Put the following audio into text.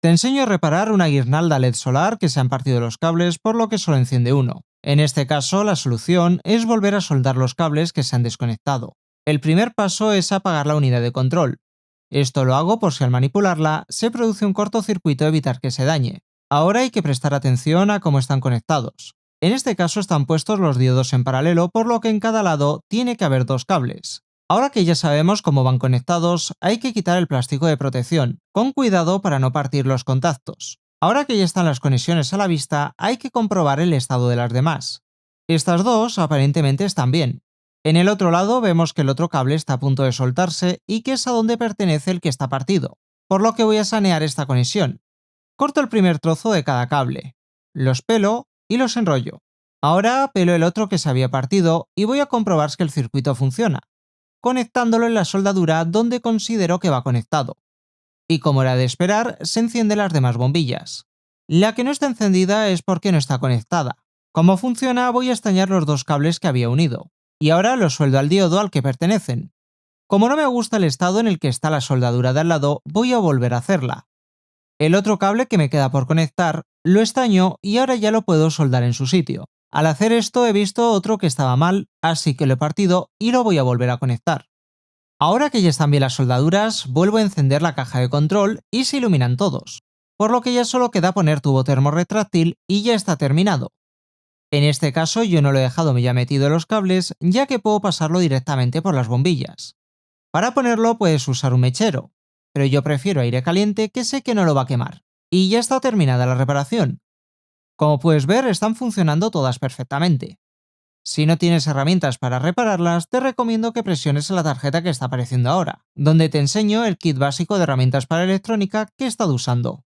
Te enseño a reparar una guirnalda LED solar que se han partido los cables por lo que solo enciende uno. En este caso, la solución es volver a soldar los cables que se han desconectado. El primer paso es apagar la unidad de control. Esto lo hago por si al manipularla se produce un cortocircuito, evitar que se dañe. Ahora hay que prestar atención a cómo están conectados. En este caso están puestos los diodos en paralelo, por lo que en cada lado tiene que haber dos cables. Ahora que ya sabemos cómo van conectados, hay que quitar el plástico de protección, con cuidado para no partir los contactos. Ahora que ya están las conexiones a la vista, hay que comprobar el estado de las demás. Estas dos aparentemente están bien. En el otro lado vemos que el otro cable está a punto de soltarse y que es a donde pertenece el que está partido, por lo que voy a sanear esta conexión. Corto el primer trozo de cada cable, los pelo y los enrollo. Ahora pelo el otro que se había partido y voy a comprobar que el circuito funciona, conectándolo en la soldadura donde considero que va conectado. Y como era de esperar, se encienden las demás bombillas. La que no está encendida es porque no está conectada. ¿Cómo funciona? Voy a estañar los dos cables que había unido. Y ahora los sueldo al diodo al que pertenecen. Como no me gusta el estado en el que está la soldadura de al lado, voy a volver a hacerla. El otro cable que me queda por conectar, lo estaño y ahora ya lo puedo soldar en su sitio. Al hacer esto he visto otro que estaba mal, así que lo he partido y lo voy a volver a conectar. Ahora que ya están bien las soldaduras, vuelvo a encender la caja de control y se iluminan todos, por lo que ya solo queda poner tubo termorretráctil y ya está terminado. En este caso yo no lo he dejado ya metido en los cables, ya que puedo pasarlo directamente por las bombillas. Para ponerlo puedes usar un mechero, pero yo prefiero aire caliente que sé que no lo va a quemar. Y ya está terminada la reparación. Como puedes ver, están funcionando todas perfectamente. Si no tienes herramientas para repararlas, te recomiendo que presiones en la tarjeta que está apareciendo ahora, donde te enseño el kit básico de herramientas para electrónica que he estado usando.